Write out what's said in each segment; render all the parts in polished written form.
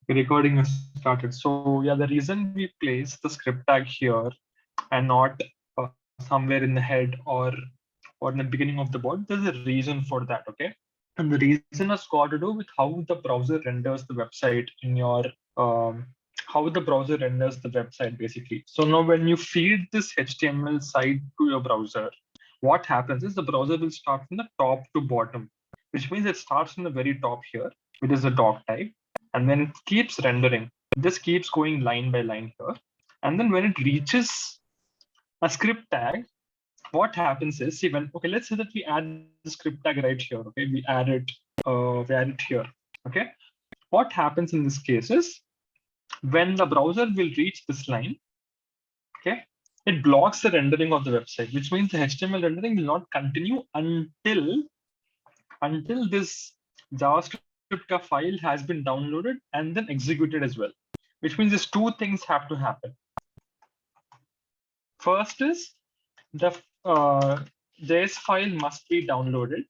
Recording has started. So yeah, the reason we place the script tag here and not somewhere in the head or in the beginning of the board, there's a reason for that. Okay, and the reason has got to do with how the browser renders the website in your um, how the browser renders the website basically. So now when you feed this HTML site to your browser, what happens is the browser will start from the top to bottom, which means it starts from the very top here, which is the doc type, and then it keeps rendering. This keeps going line by line here. And then when it reaches a script tag, what happens is, see, when, okay, let's say that we add the script tag right here, okay, we add it here, okay. What happens in this case is, when the browser will reach this line, okay, it blocks the rendering of the website, which means the HTML rendering will not continue until this JavaScript file has been downloaded and then executed as well, which means these two things have to happen. First is the JS file must be downloaded.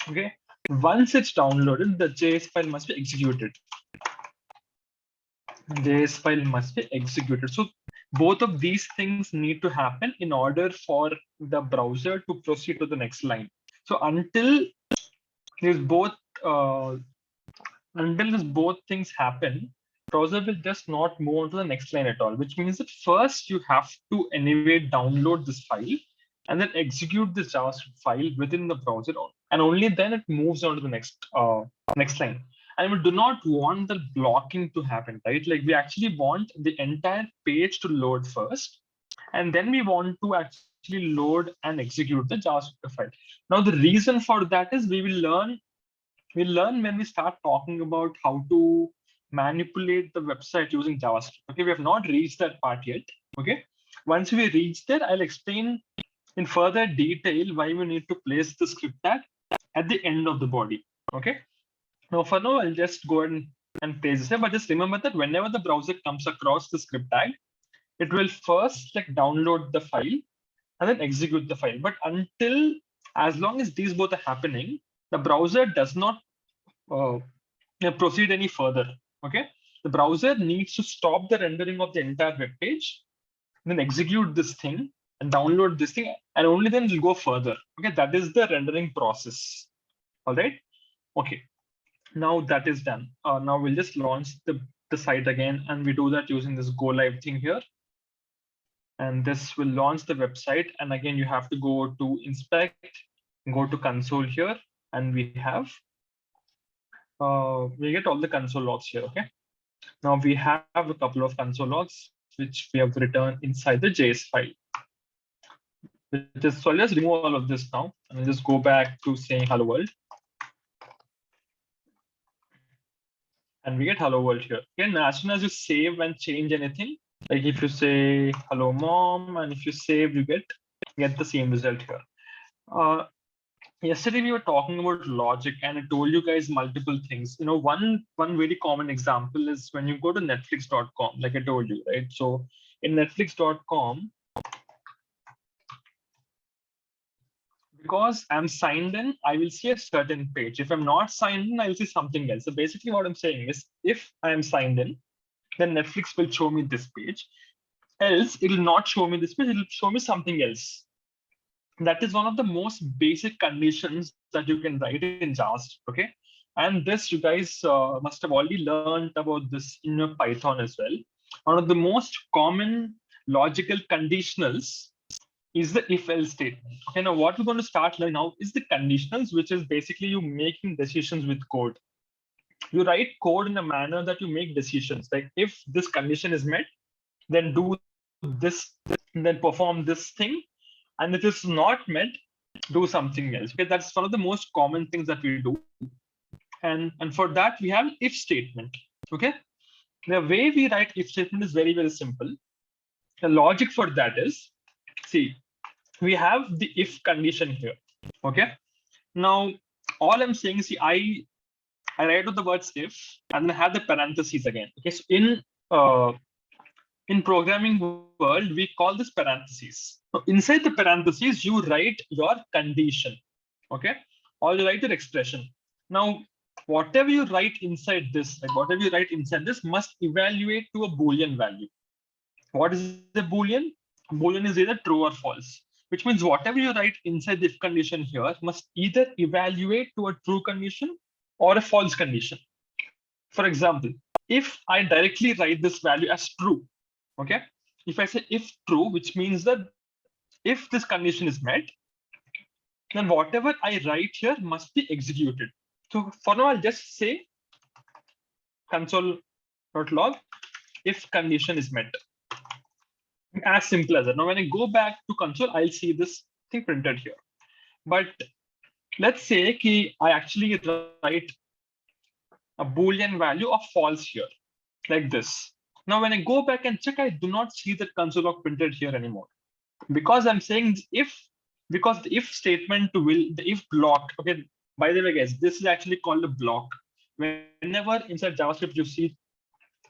Okay. Once it's downloaded, the JS file must be executed. JS file must be executed. So both of these things need to happen in order for the browser to proceed to the next line. So until these both uh, things happen, browser will just not move on to the next line at all, which means that first you have to anyway download this file and then execute this JavaScript file within the browser, and only then it moves on to the next line. And we do not want the blocking to happen, right? Like we actually want the entire page to load first, and then we want to actually load and execute the JavaScript file. Now, the reason for that is we'll learn when we start talking about how to manipulate the website using JavaScript. Okay, we have not reached that part yet. Okay, once we reach there, I'll explain in further detail why we need to place the script tag at the end of the body. Okay, now for now, I'll just go ahead and place this here, but just remember that whenever the browser comes across the script tag, it will first like download the file and then execute the file. But as long as these both are happening, the browser does not uh, proceed any further. Okay, the browser needs to stop the rendering of the entire web page, then execute this thing and download this thing, and only then it'll go further. Okay, that is the rendering process. All right. Okay. Now that is done. Now we'll just launch the site again, and we do that using this go live thing here. And this will launch the website. And again, you have to go to inspect, go to console here, and we get all the console logs here. Okay. Now we have a couple of console logs which we have returned inside the JS file. So I'll just remove all of this now and I'll just go back to saying hello world. And we get hello world here. Again, as soon as you save and change anything, like if you say hello mom, and if you save, you get the same result here. Yesterday we were talking about logic, and I told you guys multiple things. You know, one very common example is when you go to netflix.com, like I told you, right? So in netflix.com, because I'm signed in, I will see a certain page. If I'm not signed in, I will see something else. So basically what I'm saying is, if I am signed in, then Netflix will show me this page. Else, it will not show me this page, it will show me something else. That is one of the most basic conditions that you can write in JavaScript, okay? And this, you guys must have already learned about this in your Python as well. One of the most common logical conditionals is the if-else statement. Okay, now what we're going to start learning now is the conditionals, which is basically you making decisions with code. You write code in a manner that you make decisions. Like if this condition is met, then do this, then perform this thing. And if it's not met, do something else. Okay, that's one of the most common things that we do. And for that, we have if statement. Okay, the way we write if statement is very, very simple. The logic for that is, see, we have the if condition here. Okay, now all I'm saying is, see, I write with the words if, and then I have the parentheses again. Okay, so in programming world, we call this parentheses. So inside the parentheses, you write your condition, okay, or you write your expression. Now, whatever you write inside this, like whatever you write inside this must evaluate to a Boolean value. What is a Boolean? Boolean is either true or false, which means whatever you write inside the if condition here must either evaluate to a true condition or a false condition. For example, if I directly write this value as true, okay, if I say if true, which means that if this condition is met, then whatever I write here must be executed. So for now, I'll just say console.log if condition is met. As simple as that. Now, when I go back to console, I'll see this thing printed here. But let's say I actually write a Boolean value of false here, like this. Now, when I go back and check, I do not see that console log printed here anymore. Because I'm saying because the if statement the if block, okay, by the way, guys, this is actually called a block. Whenever inside JavaScript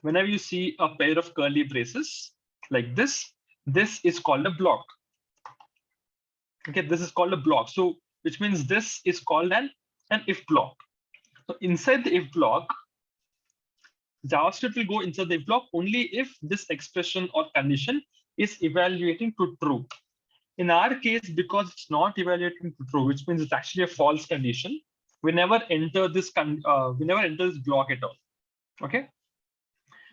whenever you see a pair of curly braces like this is called a block. Okay, this is called a block. So which means this is called an if block. So inside the if block, JavaScript will go inside the if block only if this expression or condition is evaluating to true. In our case, because it's not evaluating to true, which means it's actually a false condition, we never enter this block at all. Okay.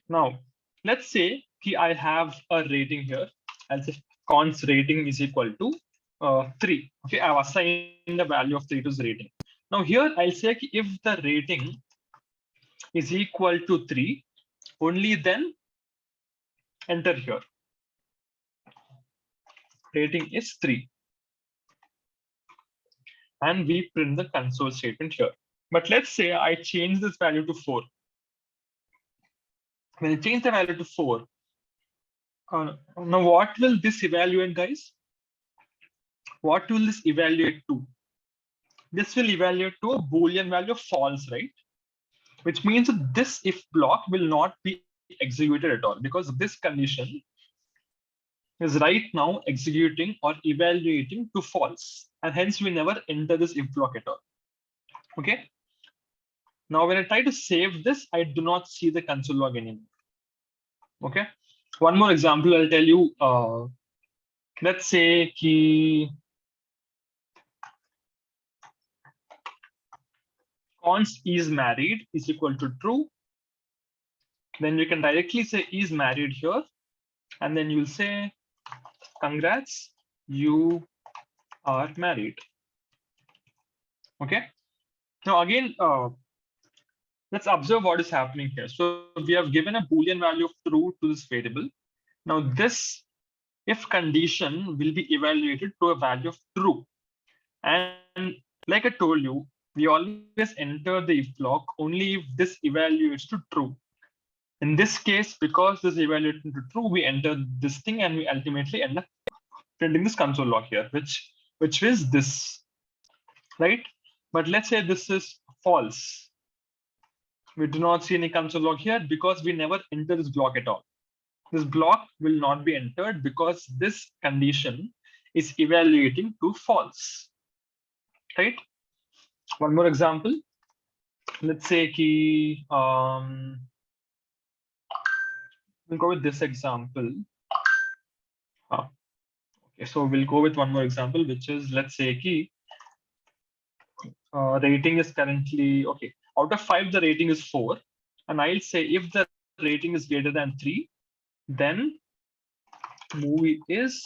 Now, let's say I have a rating here. I'll say const rating is equal to 3. Okay, I've assigned the value of 3 to this rating. Now here I'll say if the rating is equal to 3, only then enter here. Rating is 3. And we print the console statement here. But let's say I change this value to 4. When I change the value to 4, now what will this evaluate, guys? What will this evaluate to? This will evaluate to a Boolean value of false, right? Which means that this if block will not be executed at all because this condition is right now executing or evaluating to false. And hence we never enter this if block at all. Okay. Now, when I try to save this, I do not see the console log anymore. Okay. One more example, I'll tell you. Let's say const is married is equal to true. Then you can directly say is married here. And then you'll say, congrats, you are married. Okay. Now, again, let's observe what is happening here. So we have given a Boolean value of true to this variable. Now, this if condition will be evaluated to a value of true. And like I told you, we always enter the if block only if this evaluates to true. In this case, because this evaluates to true, we enter this thing and we ultimately end up printing this console log here, which is this, right? But let's say this is false. We do not see any console log here because we never enter this block at all. This block will not be entered because this condition is evaluating to false, right? One more example. Let's say we'll go with this example. Okay, so we'll go with one more example, which is let's say rating is currently okay. Out of 5, the rating is 4, and I'll say if the rating is greater than 3, then movie is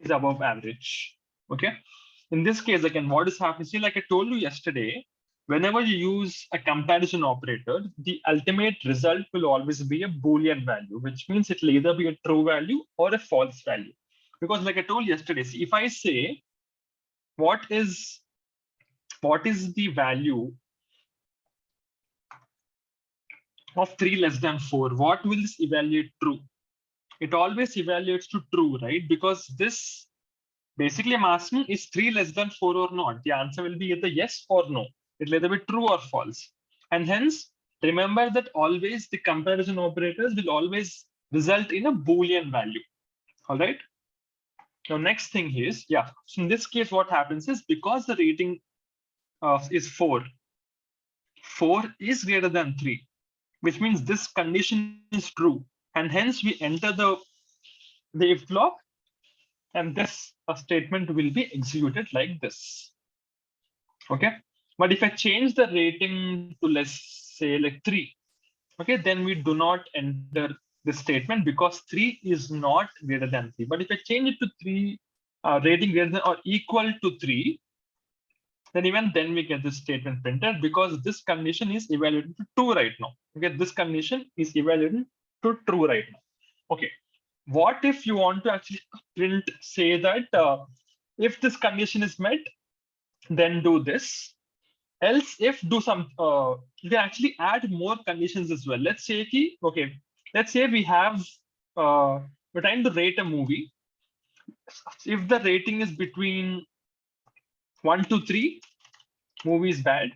above average. Okay. In this case, again, what is happening? See, like I told you yesterday, whenever you use a comparison operator, the ultimate result will always be a Boolean value, which means it will either be a true value or a false value. Because like I told yesterday, see, if I say what is the value of 3 less than 4, what will this evaluate true? It always evaluates to true, right? Because this basically I'm asking is 3 less than 4 or not? The answer will be either yes or no. It will either be true or false. And hence, remember that always the comparison operators will always result in a Boolean value. All right. Now, next thing is, yeah. So in this case, what happens is because the rating is 4, 4 is greater than 3, which means this condition is true. And hence we enter the if block, and this statement will be executed like this. Okay. But if I change the rating to, let's say, like 3, okay, then we do not enter this statement because 3 is not greater than 3. But if I change it to 3, rating greater than or equal to 3, then even then we get this statement printed because this condition is evaluated to true right now. Okay, this condition is evaluated to true right now. Okay, what if you want to actually print, say that if this condition is met, then do this. Else, if do some, you can actually add more conditions as well. Let's say, okay, let's say we have, we're trying to rate a movie. If the rating is between 1 to 3, movie is bad.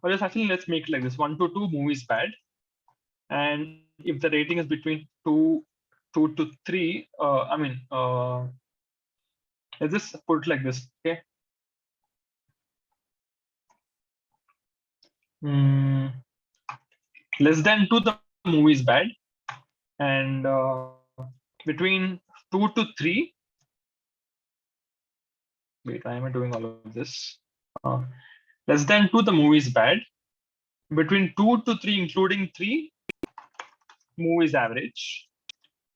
Or just actually, let's make it like this: 1 to 2, movie is bad. And if the rating is between 2 to 3, let's just put it like this, okay? Less than 2, the movie is bad. And between 2 to 3, wait, why am I doing all of this? Less than 2, the movie is bad. Between 2 to 3, including 3, movie is average.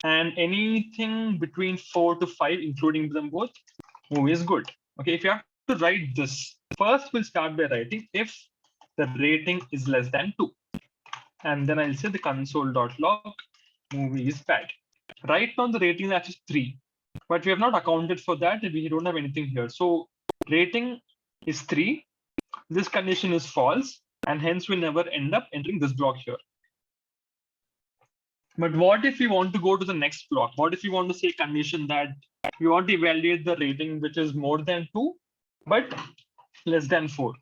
And anything between 4 to 5, including them both, movie is good. Okay, if you have to write this, first we'll start by writing if the rating is less than 2. And then I'll say the console.log movie is bad. Right now the rating is actually 3, but we have not accounted for that and we don't have anything here. So rating is 3. This condition is false, and hence we never end up entering this block here. But what if we want to go to the next block? What if we want to say condition that we want to evaluate the rating which is more than 2, but less than 4?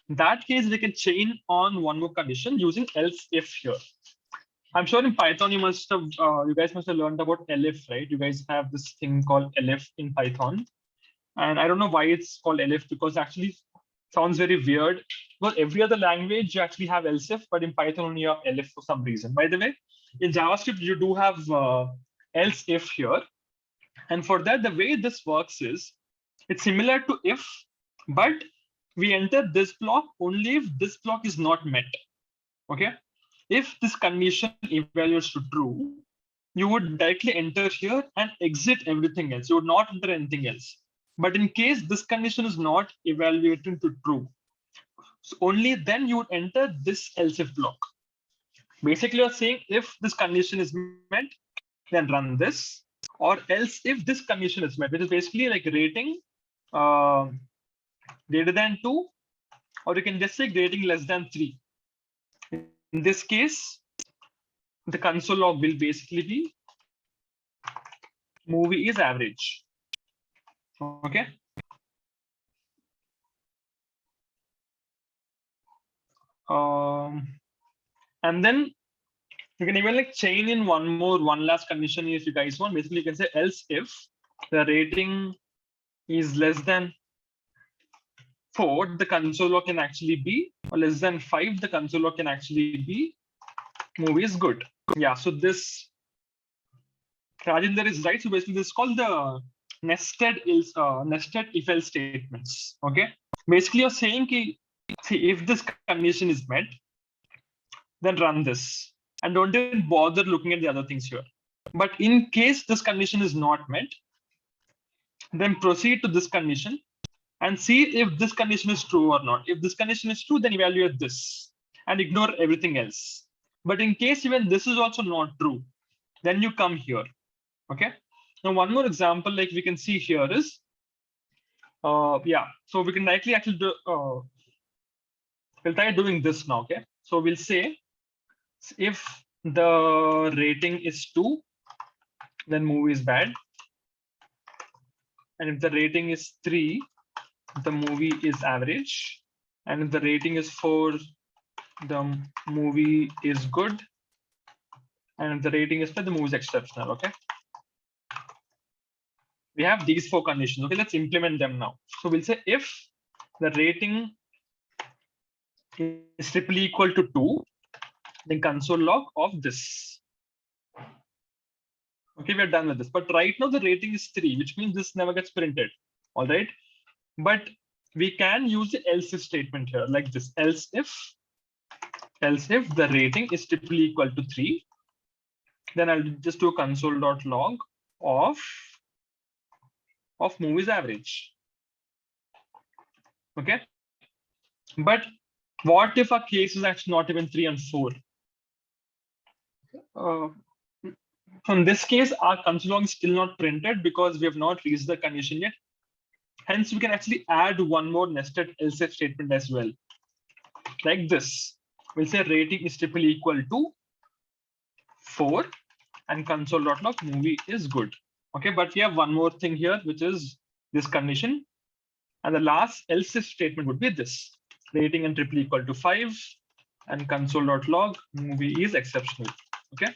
In that case, we can chain on one more condition using else if here. I'm sure in Python you guys must have learned about elif, right? You guys have this thing called elif in Python, and I don't know why it's called elif because actually sounds very weird. Well, every other language you actually have else if, but in Python only you have elif for some reason. By the way, in JavaScript you do have else if here, and for that the way this works is it's similar to if, but we enter this block only if this block is not met. Okay. If this condition evaluates to true, you would directly enter here and exit everything else. You would not enter anything else. But in case this condition is not evaluating to true, so only then you would enter this else if block. Basically, you're saying if this condition is met, then run this, or else if this condition is met, which is basically like rating greater than 2, or you can just say rating less than 3. In this case, the console log will basically be movie is average. Okay. And then you can even like chain in one last condition if you guys want. Basically, you can say else if the rating is less than 4, the console log can actually be, or less than 5, the console log can actually be movie is good. Yeah, so this Rajinder is right. So basically, this is called the nested if else statements. Okay, basically you're saying see if this condition is met, then run this and don't even bother looking at the other things here. But in case this condition is not met, then proceed to this condition and see if this condition is true or not. If this condition is true, then evaluate this and ignore everything else. But in case even this is also not true, then you come here. Okay. Now one more example, like we can see here is, yeah. So we can directly actually do. We'll try doing this now. Okay. So we'll say if the rating is 2, then movie is bad. And if the rating is 3, the movie is average. And if the rating is 4, the movie is good. And if the rating is 5, the movie is exceptional. Okay. We have these 4 conditions. Okay, let's implement them now. So we'll say if the rating is triple equal to 2, then console log of this. Okay, we're done with this. But right now the rating is 3, which means this never gets printed. All right. But we can use the else if statement here, like this. Else if the rating is triple equal to 3, then I'll just do a console.log of movies average. Okay. But what if our case is actually not even 3 and 4? In this case, our console log is still not printed because we have not reached the condition yet. Hence, we can actually add one more nested else if statement as well. Like this. We'll say rating is triple equal to 4 and console.log movie is good. Okay, but we have one more thing here, which is this condition. And the last else if statement would be this. Rating and triple equal to 5 and console.log movie is exceptional. Okay.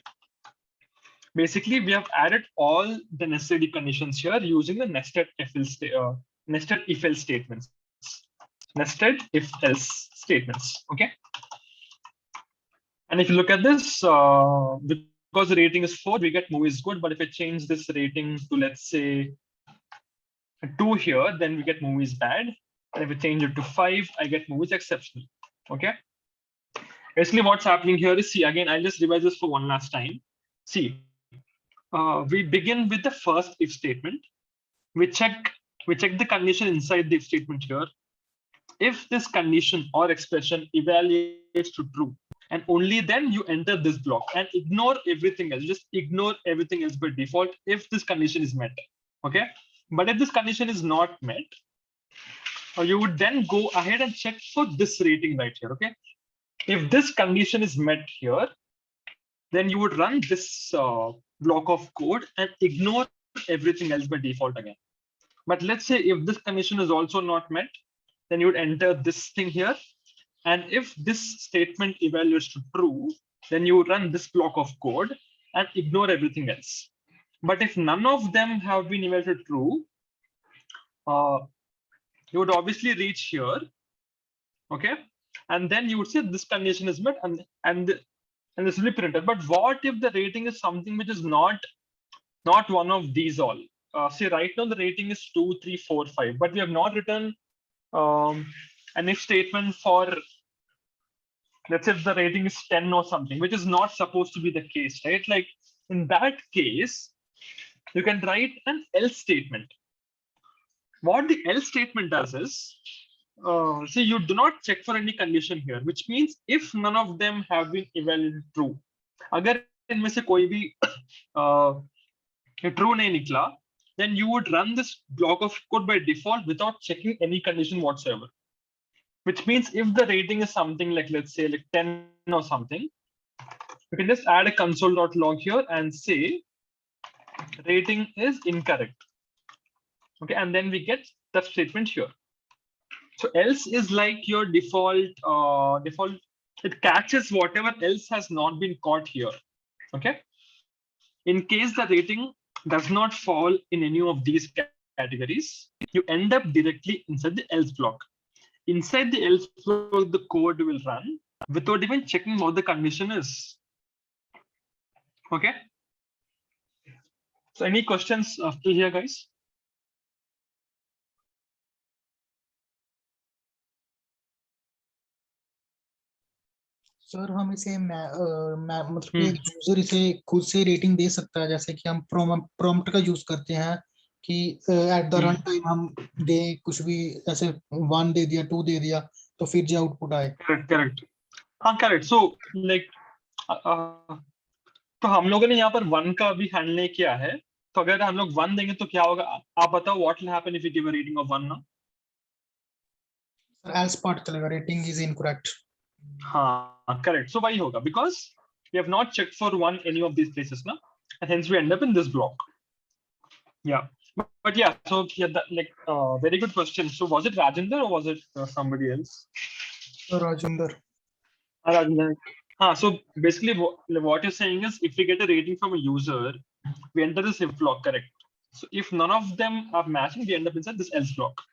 Basically, we have added all the necessary conditions here using the nested if else statements. Nested if else statements. Okay. And if you look at this, because the rating is 4, we get movie is good. But if I change this rating to, let's say, 2 here, then we get movies bad. And if I change it to 5, I get movies exceptional. Okay. Basically, what's happening here is, see, again, I'll just revise this for one last time. See, we begin with the first if statement. We check the condition inside the if statement here. If this condition or expression evaluates to true, and only then you enter this block and ignore everything else. Just ignore everything else by default if this condition is met. Okay. But if this condition is not met, you would then go ahead and check for this rating right here. Okay. If this condition is met here, then you would run this block of code and ignore everything else by default again. But let's say if this condition is also not met, then you would enter this thing here. And if this statement evaluates to true, then you would run this block of code and ignore everything else. But if none of them have been evaluated true, you would obviously reach here. Okay. And then you would say this condition is met and this will be printed. But what if the rating is something which is not one of these all? See, right now the rating is 2, 3, 4, 5, but we have not written an if statement for, let's say, if the rating is 10 or something, which is not supposed to be the case, right? Like in that case, you can write an else statement. What the else statement does is, see, you do not check for any condition here, which means if none of them have been evaluated true, अगर इनमें से कोई भी true नहीं निकला, then you would run this block of code by default without checking any condition whatsoever. Which means if the rating is something like, let's say, like 10 or something, you can just add a console.log here and say rating is incorrect. Okay, and then we get that statement here. So else is like your default, it catches whatever else has not been caught here. Okay. In case the rating does not fall in any of these categories, you end up directly inside the else block. Inside the else block, the code will run without even checking what the condition is. Okay. So any questions after here, guys? Sir हम इसे मतलब कि user इसे खुद से rating दे सकता है, जैसे कि हम प्रॉम्प्ट का यूज करते हैं कि एट द रन टाइम हम दे कुछ भी, ऐसे 1 दे दिया, 2 दे दिया, तो फिर जो आउटपुट आए. करेक्ट. हाँ, करेक्ट. सो लाइक तो हम लोगों ने यहाँ पर 1 का भी हैंडल नहीं किया है. तो अगर हम लोग 1 देंगे तो क्या होगा, आप बताओ. What will happen if you give a rating of 1 now? Sir else part चलेगा, रेटिंग इज इनकरेक्ट. हाँ, करेक्ट. सो वही होगा because we have not checked for 1 any of these places ना, and hence we end up in this block. Yeah, but yeah, so yeah, like very good question. So was it Rajendra or was it somebody else? Rajendra. Rajendra. So basically what you're saying is if we get a rating from a user, we enter this if block, correct? So if none of them are matching, we end up inside this else block.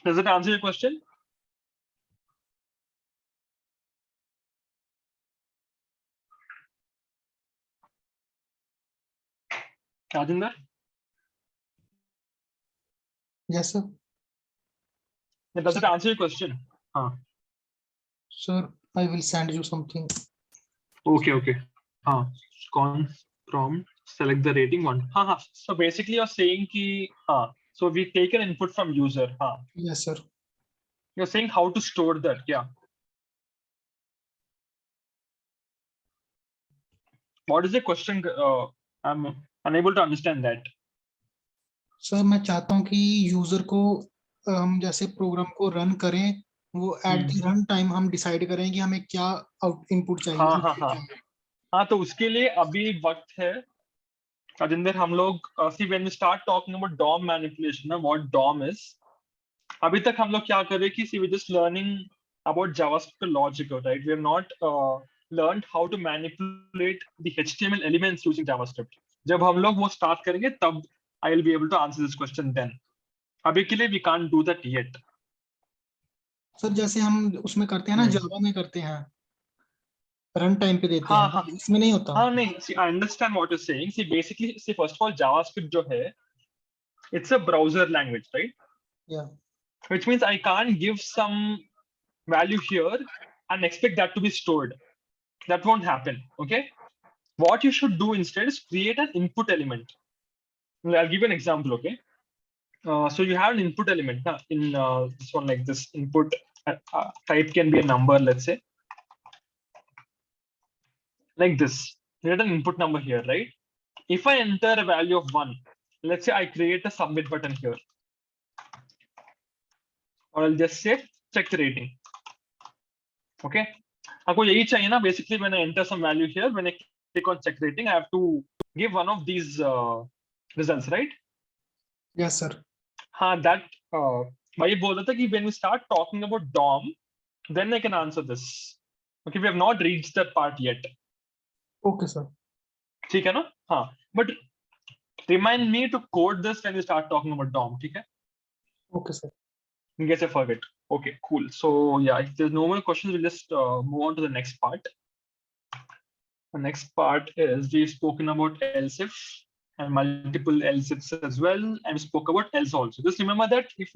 Does it answer your question? Rajinder? Yes, sir. Does it answer your question? Sir, I will send you something. Okay. Cons prompt, select the rating one. So basically you're saying ki, so we take an input from user. Yes, sir. You're saying how to store that. Yeah. What is the question? I'm unable to understand that. Sir मैं चाहता हूँ कि user को हम जैसे programme को run करें, वो एट द रन टाइम हम डिसाइड करें कि हमें क्या आउट इनपुट चाहिए। हाँ, तो उसके लिए अभी वक्त है राजेंद्र। हम लोग see when we start talking about DOM manipulation, what DOM is, अभी तक हम लोग क्या कर रहे हैं कि see we're just learning about JavaScript logic, right? We have not learned how to manipulate the HTML elements using JavaScript. जब हम लोग वो start करेंगे तब I will be able to answer this question then. अभी के लिए we can't do that yet. Sir जैसे हम उसमें करते हैं ना, जावा में करते हैं, रन टाइम पे देते हैं, इसमें नहीं होता। हाँ नहीं, see I understand what you're saying. See basically, see first of all JavaScript जो है, it's a browser language, right? Yeah. Which means I can't give some value here and expect that to be stored. That won't happen. Okay. What you should do instead is create an input element. I'll give you an example. Okay. So you have an input element in this one, like this input type can be a number, let's say, like this. You get an input number here, right? If I enter a value of 1, let's say I create a submit button here, or I'll just say check the rating. Okay. आपको यही चाहिए ना, basically when I enter some value here, when I click on check rating, I have to give one of these results, right? Yes, sir. That वही बोल रहा था कि when we start talking about DOM, then I can answer this. Okay, we have not reached that part yet. Okay, sir. ठीक है ना? But remind me to code this when we start talking about DOM. ठीक है? Okay, sir. In case I forget. Okay, cool. So yeah, if there's no more questions, we'll just move on to the next part. The next part is we've spoken about else if and multiple else ifs as well, and we spoke about else also. Just remember that if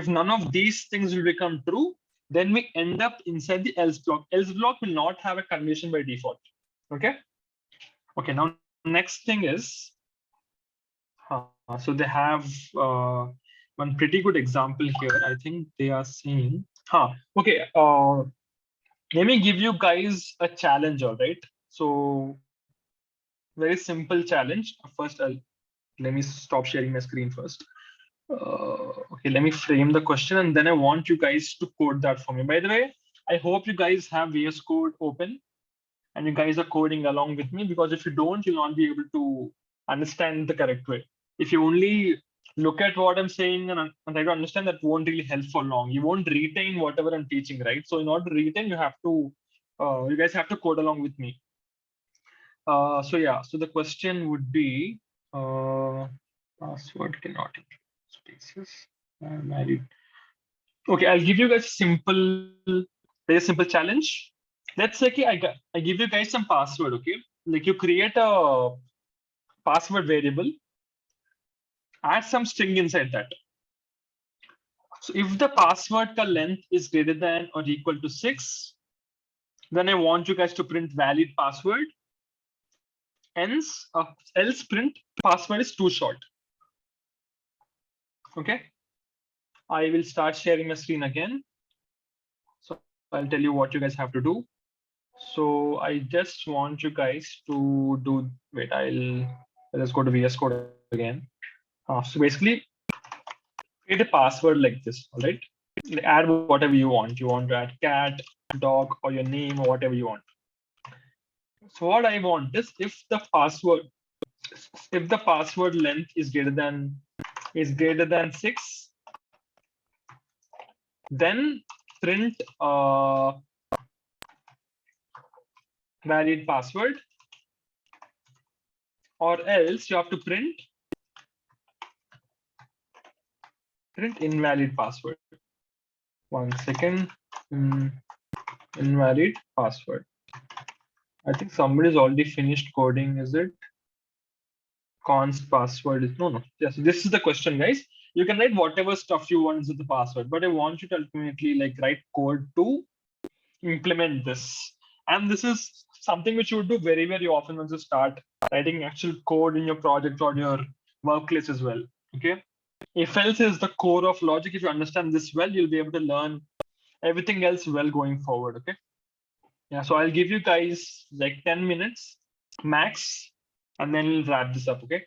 none of these things will become true, then we end up inside the else block. Else block will not have a condition by default. Okay. Okay. Now next thing is, so they have one pretty good example here. I think they are saying, okay. Let me give you guys a challenge. All right. So very simple challenge. First, let me stop sharing my screen first. Okay, let me frame the question and then I want you guys to code that for me. By the way, I hope you guys have VS Code open and you guys are coding along with me, because if you don't, you'll not be able to understand the correct way. If you only look at what I'm saying and try to understand, that won't really help for long. You won't retain whatever I'm teaching, right? So in order to retain, you have to, you guys have to code along with me. So yeah, so the question would be, password cannot include spaces. Married. Okay, I'll give you guys very simple challenge. Let's say I give you guys some password. Okay, like you create a password variable, add some string inside that. So if the password ka length is greater than or equal to 6, then I want you guys to print valid password. Else print password is too short. Okay. I will start sharing my screen again. So I'll tell you what you guys have to do. So I just want you guys to do, wait, let's go to VS Code again. So basically, create a password like this, all right? Add whatever you want. You want to add cat, dog, or your name, or whatever you want. So what I want is if the password length is greater than 6, then print valid password, or else you have to print invalid password. 1 second. Invalid password. I think somebody's already finished coding, is it? const password is no. Yes, this is the question, guys. You can write whatever stuff you want with the password, but I want you to ultimately like write code to implement this. And this is something which you would do very, very often once you start writing actual code in your project or your workplace as well. Okay. If else is the core of logic. If you understand this well, you'll be able to learn everything else well going forward. Okay. Yeah. So I'll give you guys like 10 minutes max, and then we'll wrap this up. Okay.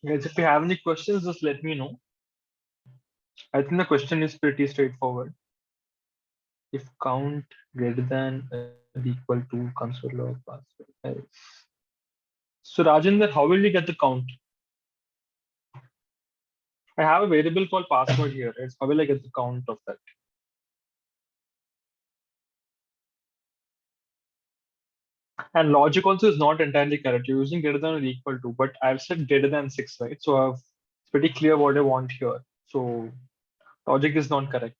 Guys, if you have any questions, just let me know. I think the question is pretty straightforward. If count greater than or equal to console log password else. So Rajendra, how will you get the count? I have a variable called password here. Right? How will I get the count of that? And logic also is not entirely correct. You're using greater than or equal to, but I've said greater than 6, right? So it's pretty clear what I want here. So logic is not correct.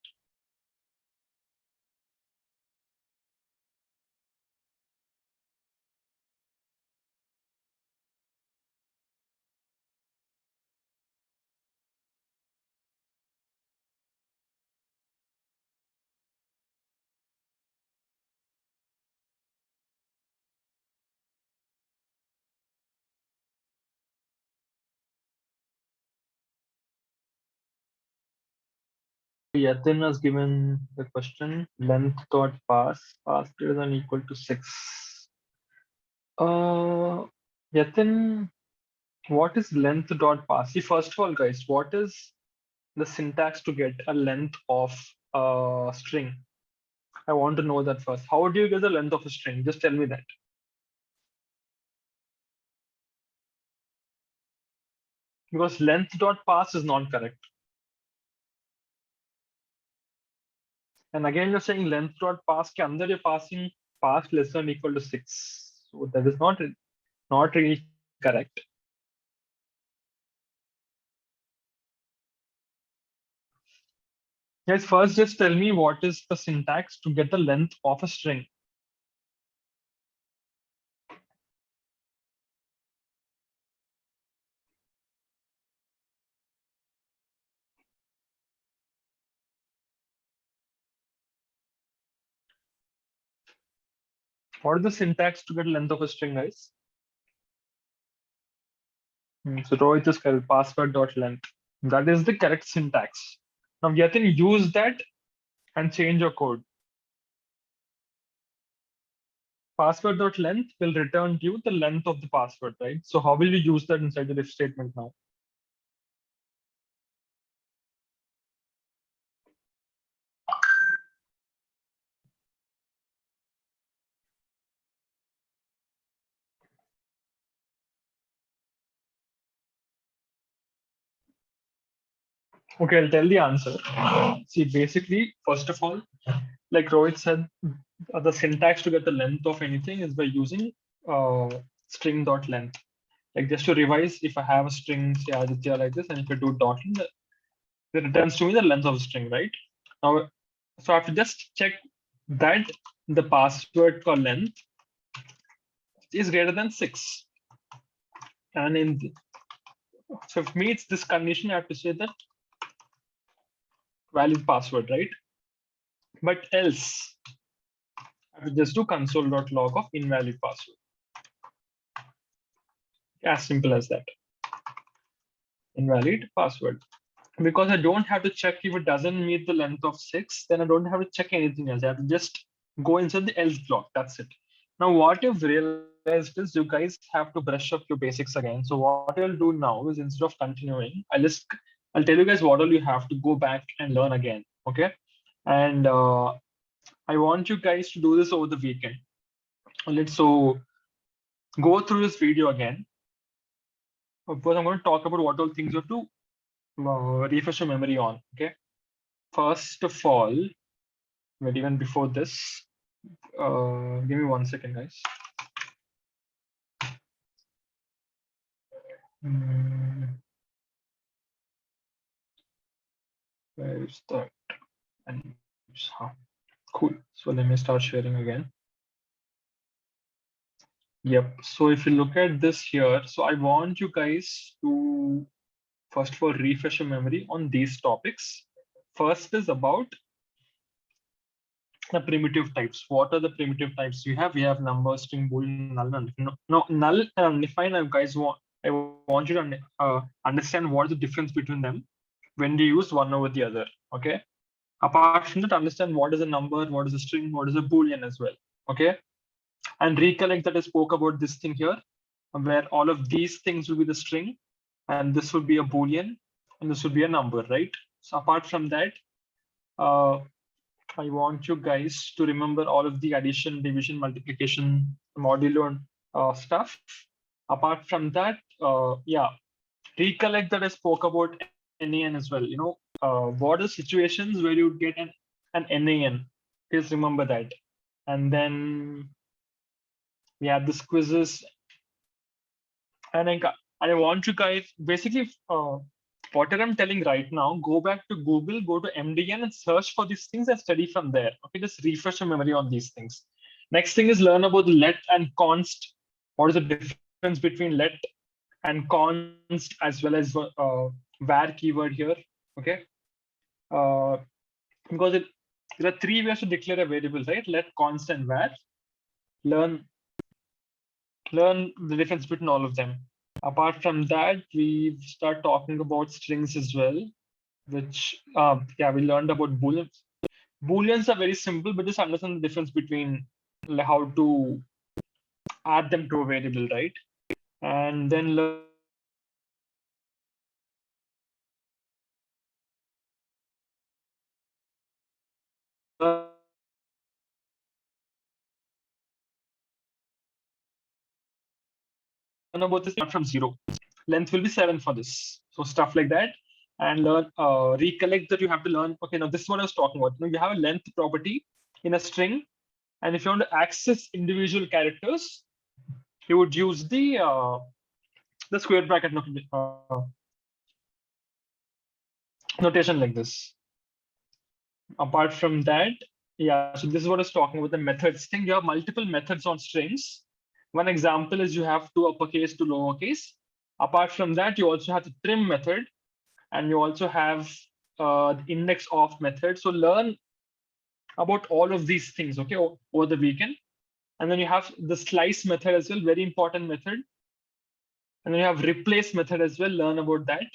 Yatin has given the question length dot pass greater than or equal to 6. Yatin, what is length dot pass? See, first of all, guys, what is the syntax to get a length of a string? I want to know that first. How do you get the length of a string? Just tell me that. Because length dot pass is not correct. And again, you're saying length dot pass ke andar you're passing pass less than or equal to 6. So that is not really correct. Guys, first just tell me what is the syntax to get the length of a string. What is the syntax to get length of a string, guys? So Rohit is correct, password.length. That is the correct syntax. Now Yatin, use that and change your code. Password.length will return you the length of the password, right? So how will you use that inside the if statement now? Okay, I'll tell the answer. See, basically, first of all, like Rohit said, the syntax to get the length of anything is by using string.length. Like just to revise, if I have a string, say Aditya like this, and if I do dot length, it returns to me the length of the string, right? Now, so I have to just check that the password called length is greater than 6. And so if it meets this condition, I have to say that valid password, right? But else, I will just do console.log of invalid password. As simple as that. Invalid password. Because I don't have to check if it doesn't meet the length of 6, then I don't have to check anything else. I have to just go inside the else block. That's it. Now, what you've realized is you guys have to brush up your basics again. So what I'll do now is instead of continuing, I'll tell you guys what all you have to go back and learn again. Okay. And I want you guys to do this over the weekend. Let's so go through this video again. Of course, I'm going to talk about what all things you have to refresh your memory on. Okay. First of all, but even before this, give me 1 second, guys. Where is that? And cool. So let me start sharing again. Yep. So if you look at this here, so I want you guys to first of all refresh your memory on these topics. First is about the primitive types. What are the primitive types we have? We have number, string, boolean, null, and undefined. No, null and undefined. I want you to understand what is the difference between them when you use one over the other. Okay. Apart from that, understand what is a number, what is a string, what is a boolean as well. Okay. And recollect that I spoke about this thing here, where all of these things will be the string, and this will be a boolean, and this will be a number, right? So apart from that, I want you guys to remember all of the addition, division, multiplication, modulo stuff. Apart from that, yeah, recollect that I spoke about NaN as well. What are situations where you get an NaN? Please remember that. And then we have this quizzes. And I want you guys basically whatever I'm telling right now, go back to Google, go to MDN and search for these things and study from there. Okay, just refresh your memory on these things. Next thing is learn about let and const. What is the difference between let and const as well as var keyword here? Okay, because there are 3 ways to declare a variable, right? Let, const, and var. Learn the difference between all of them. Apart from that, we start talking about strings as well, which yeah, we learned about booleans. Booleans are very simple, but just understand the difference between how to add them to a variable, right? And then learn about this from 0. Length will be 7 for this. So stuff like that. And learn, recollect that you have to learn. Okay, now this is what I was talking about. You have a length property in a string, and if you want to access individual characters, you would use the square bracket notation like this. Apart from that, yeah, so this is what I was talking about, the methods thing. You have multiple methods on strings. One example is you have two uppercase to lowercase. Apart from that, you also have the trim method, and you also have the index of method. So learn about all of these things, okay, over the weekend. And then you have the slice method as well, very important method. And then you have replace method as well. Learn about that.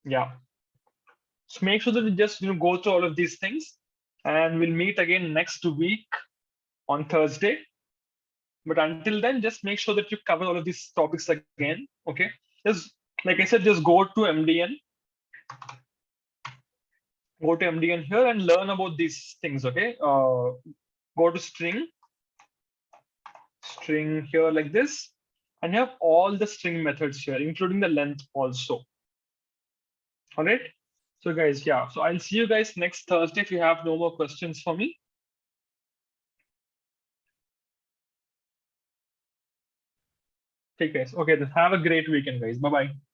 Yeah. So make sure that you just go through all of these things, and we'll meet again next week on Thursday. But until then, just make sure that you cover all of these topics again. Okay. Just like I said, just go to MDN, here and learn about these things. Okay. Go to string here like this, and you have all the string methods here, including the length also. All right. So guys, yeah. So I'll see you guys next Thursday if you have no more questions for me. Okay, guys. Okay, then have a great weekend, guys. Bye bye.